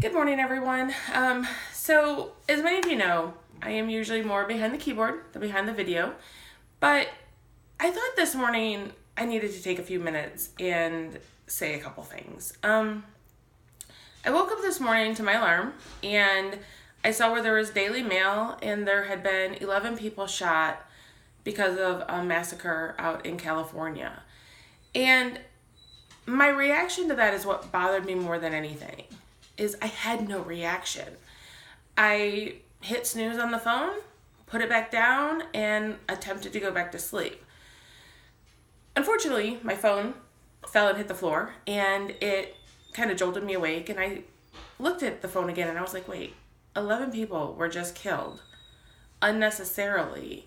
Good morning, everyone. So, as many of you know, I am usually more behind the keyboard than behind the video, but I thought this morning I needed to take a few minutes and say a couple things. I woke up this morning to my alarm and I saw where there was Daily Mail and there had been 11 people shot because of a massacre out in California. And my reaction to that is what bothered me more than anything. Is I had no reaction. I hit snooze on the phone, put it back down, and attempted to go back to sleep. Unfortunately, my phone fell and hit the floor, and it kind of jolted me awake, and I looked at the phone again, and I was like, wait, 11 people were just killed unnecessarily,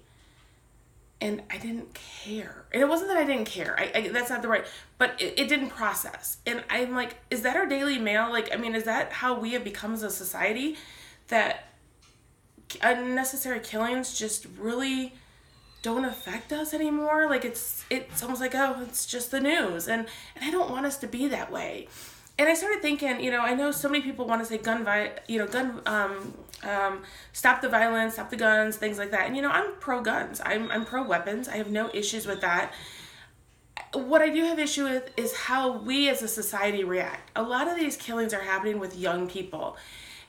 and I didn't care. And it wasn't that I didn't care. I that's not the right, but it didn't process. And I'm like, is that our Daily Mail? Is that how we have become as a society? That unnecessary killings just really don't affect us anymore? It's almost like, oh, it's just the news. And I don't want us to be that way. And I started thinking, I know so many people want to say stop the violence, stop the guns, things like that. And, I'm pro-guns. I'm pro-weapons. I have no issues with that. What I do have issue with is how we as a society react. A lot of these killings are happening with young people.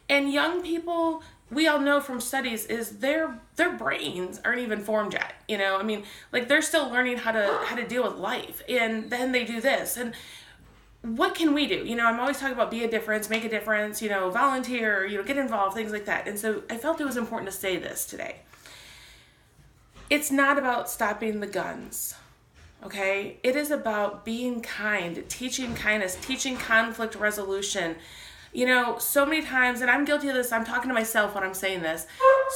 And young people, we all know from studies, is their brains aren't even formed yet. They're still learning how to deal with life. And then they do this. And what can we do? I'm always talking about be a difference, make a difference, volunteer, get involved, things like that. And so I felt it was important to say this today. It's not about stopping the guns, okay? It is about being kind, teaching kindness, teaching conflict resolution. So many times, and I'm guilty of this, I'm talking to myself when I'm saying this,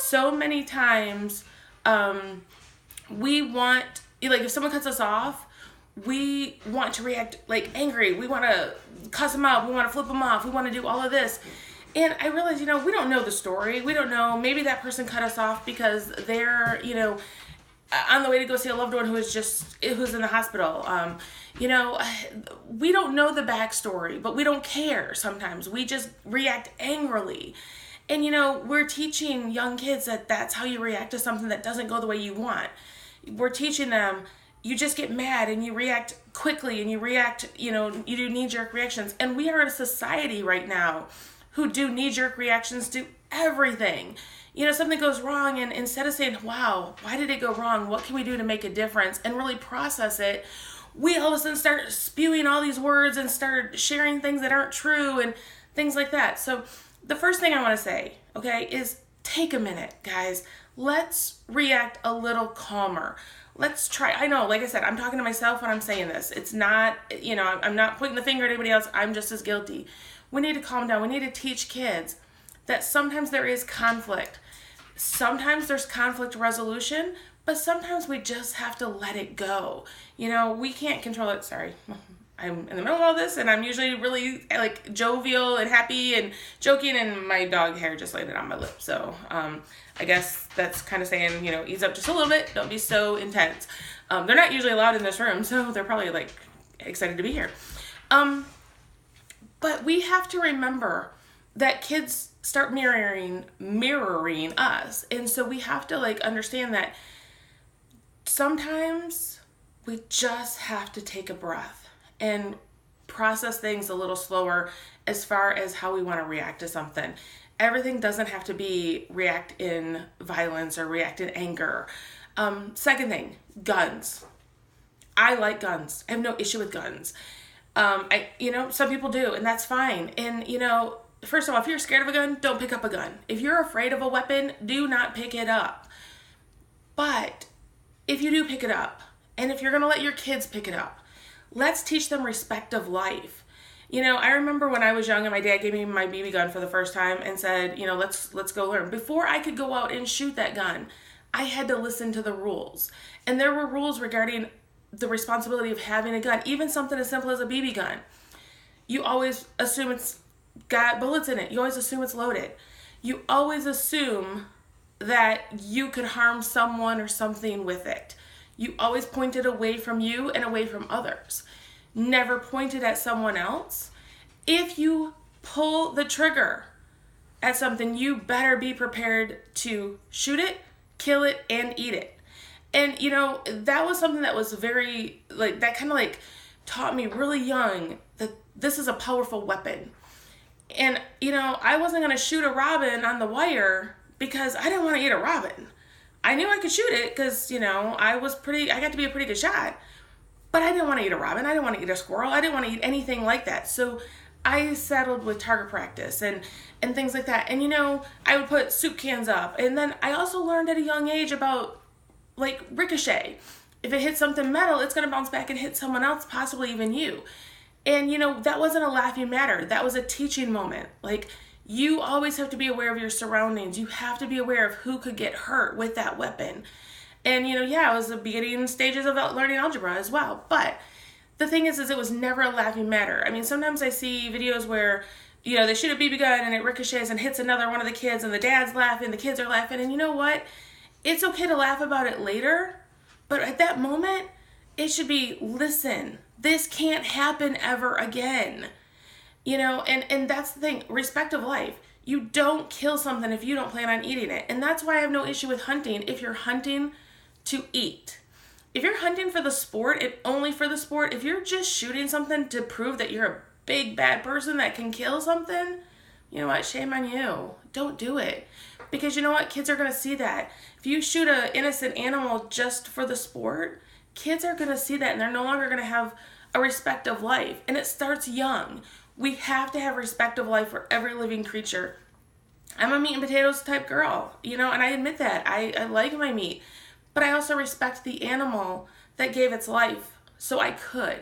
so many times we want, if someone cuts us off, we want to react angry. We want to cuss them out. We want to flip them off. We want to do all of this. And I realize, we don't know the story. We don't know. Maybe that person cut us off because they're, on the way to go see a loved one who's in the hospital. We don't know the backstory, but we don't care sometimes. We just react angrily. And, we're teaching young kids that that's how you react to something that doesn't go the way you want. We're teaching them you just get mad and you react quickly and you react, you do knee-jerk reactions. And we are in a society right now who do knee-jerk reactions to everything. Something goes wrong and instead of saying, wow, why did it go wrong? What can we do to make a difference and really process it? We all of a sudden start spewing all these words and start sharing things that aren't true and things like that. So the first thing I want to say, okay, is take a minute, guys. Let's react a little calmer. Let's try. I know, like I said, I'm talking to myself when I'm saying this. It's not, I'm not pointing the finger at anybody else. I'm just as guilty. We need to calm down. We need to teach kids that sometimes there is conflict. Sometimes there's conflict resolution, but sometimes we just have to let it go. We can't control it. Sorry. I'm in the middle of all this and I'm usually really jovial and happy and joking and my dog hair just landed on my lip. So, I guess that's kind of saying, ease up just a little bit. Don't be so intense. They're not usually allowed in this room, so they're probably excited to be here. But we have to remember that kids start mirroring us. And so we have to understand that sometimes we just have to take a breath and process things a little slower as far as how we want to react to something. Everything doesn't have to be react in violence or react in anger. Second thing, guns. I like guns. I have no issue with guns. Some people do, and that's fine. And, first of all, if you're scared of a gun, don't pick up a gun. If you're afraid of a weapon, do not pick it up. But if you do pick it up, and if you're going to let your kids pick it up, let's teach them respect of life. I remember when I was young and my dad gave me my BB gun for the first time and said, let's go learn. Before I could go out and shoot that gun, I had to listen to the rules. And there were rules regarding the responsibility of having a gun, even something as simple as a BB gun. You always assume it's got bullets in it. You always assume it's loaded. You always assume that you could harm someone or something with it. You always pointed away from you and away from others. Never pointed at someone else. If you pull the trigger at something, you better be prepared to shoot it, kill it, and eat it. And, you know, that was something that was very, like, that kind of like taught me really young that this is a powerful weapon. And, you know, I wasn't going to shoot a robin on the wire because I didn't want to eat a robin. I knew I could shoot it because, you know, I got to be a pretty good shot. But I didn't want to eat a robin. I didn't want to eat a squirrel. I didn't want to eat anything like that. So I settled with target practice and things like that. And, you know, I would put soup cans up. And then I also learned at a young age about, like, ricochet. If it hits something metal, it's going to bounce back and hit someone else, possibly even you. And, you know, that wasn't a laughing matter. That was a teaching moment. Like, you always have to be aware of your surroundings. You have to be aware of who could get hurt with that weapon. And, you know, yeah, it was the beginning stages of learning algebra as well. But the thing is it was never a laughing matter. I mean, sometimes I see videos where, you know, they shoot a BB gun and it ricochets and hits another one of the kids and the dad's laughing, the kids are laughing. And you know what? It's okay to laugh about it later. But at that moment, it should be, listen, this can't happen ever again. You know, and that's the thing, respect of life. You don't kill something if you don't plan on eating it. And that's why I have no issue with hunting if you're hunting to eat. If you're hunting for the sport, only for the sport, if you're just shooting something to prove that you're a big bad person that can kill something, you know what, shame on you. Don't do it. Because you know what, kids are going to see that. If you shoot an innocent animal just for the sport, kids are going to see that and they're no longer going to have a respect of life. And it starts young. We have to have respect of life for every living creature. I'm a meat and potatoes type girl, you know, and I admit that. I like my meat. But I also respect the animal that gave its life so I could.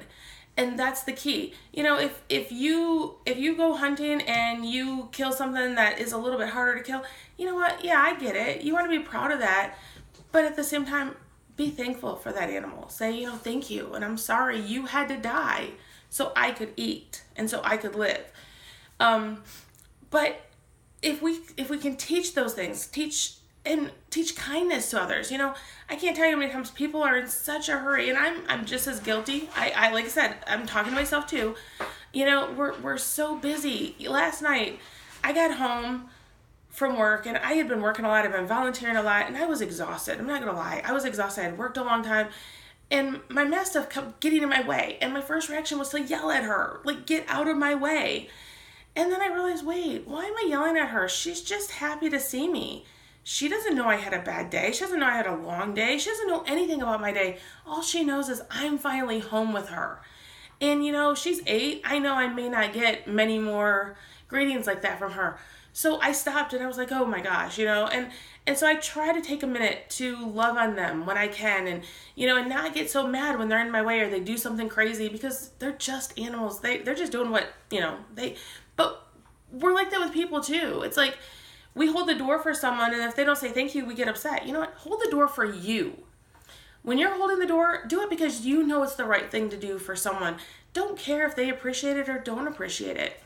And that's the key. You know, if you go hunting and you kill something that is a little bit harder to kill, you know what? Yeah, I get it. You want to be proud of that. But at the same time, be thankful for that animal. Say, you know, thank you. And I'm sorry you had to die so I could eat and so I could live. But if we can teach those things, teach kindness to others. You know, I can't tell you how many times people are in such a hurry, and I'm just as guilty. I like I said, I'm talking to myself too. You know, we're so busy. Last night, I got home from work, and I had been working a lot. I've been volunteering a lot, and I was exhausted. I'm not gonna lie, I was exhausted. I had worked a long time, and my mastiff kept getting in my way. And my first reaction was to yell at her, like, get out of my way. And then I realized, wait, why am I yelling at her? She's just happy to see me. She doesn't know I had a bad day. She doesn't know I had a long day. She doesn't know anything about my day. All she knows is I'm finally home with her. And, you know, she's 8. I know I may not get many more greetings like that from her. So I stopped and I was like, oh my gosh, you know, and so I try to take a minute to love on them when I can, and, you know, and not get so mad when they're in my way or they do something crazy, because they're just animals. They're just doing what, you know, but we're like that with people too. It's like, we hold the door for someone, and if they don't say thank you, we get upset. You know what? Hold the door for you. When you're holding the door, do it because you know it's the right thing to do for someone. Don't care if they appreciate it or don't appreciate it.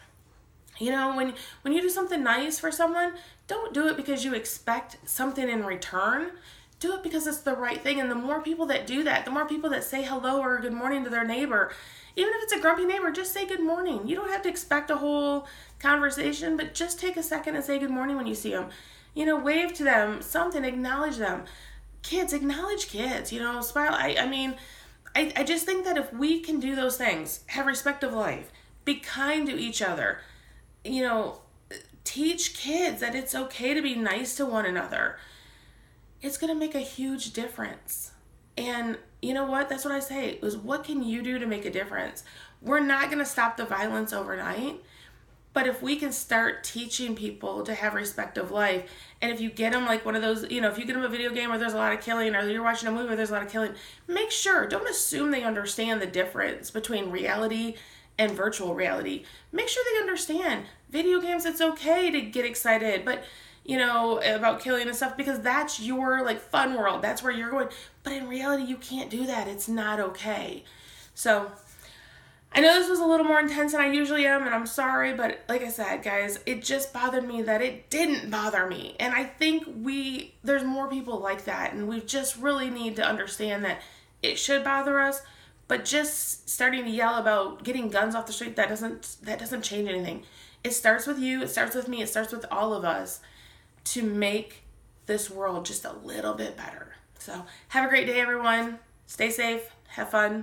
You know, when you do something nice for someone, don't do it because you expect something in return. Do it because it's the right thing. And the more people that do that, the more people that say hello or good morning to their neighbor, even if it's a grumpy neighbor, just say good morning. You don't have to expect a whole conversation, but just take a second and say good morning when you see them. You know, wave to them, something, acknowledge them. Kids, acknowledge kids, you know, smile. I mean, I just think that if we can do those things, have respect of life, be kind to each other, you know, teach kids that it's okay to be nice to one another, it's going to make a huge difference. And you know what? That's what I say, is what can you do to make a difference? We're not going to stop the violence overnight, but if we can start teaching people to have respect of life, and if you get them like one of those, you know, if you get them a video game where there's a lot of killing, or you're watching a movie where there's a lot of killing, make sure, don't assume they understand the difference between reality and virtual reality. Make sure they understand video games, it's okay to get excited, but you know, about killing and stuff, because that's your like fun world. That's where you're going. But in reality, you can't do that. It's not okay. So I know this was a little more intense than I usually am, and I'm sorry, but like I said, guys, it just bothered me that it didn't bother me. And I think there's more people like that, and we just really need to understand that it should bother us, but just starting to yell about getting guns off the street, that doesn't change anything. It starts with you, it starts with me, it starts with all of us to make this world just a little bit better. So have a great day, everyone. Stay safe, have fun.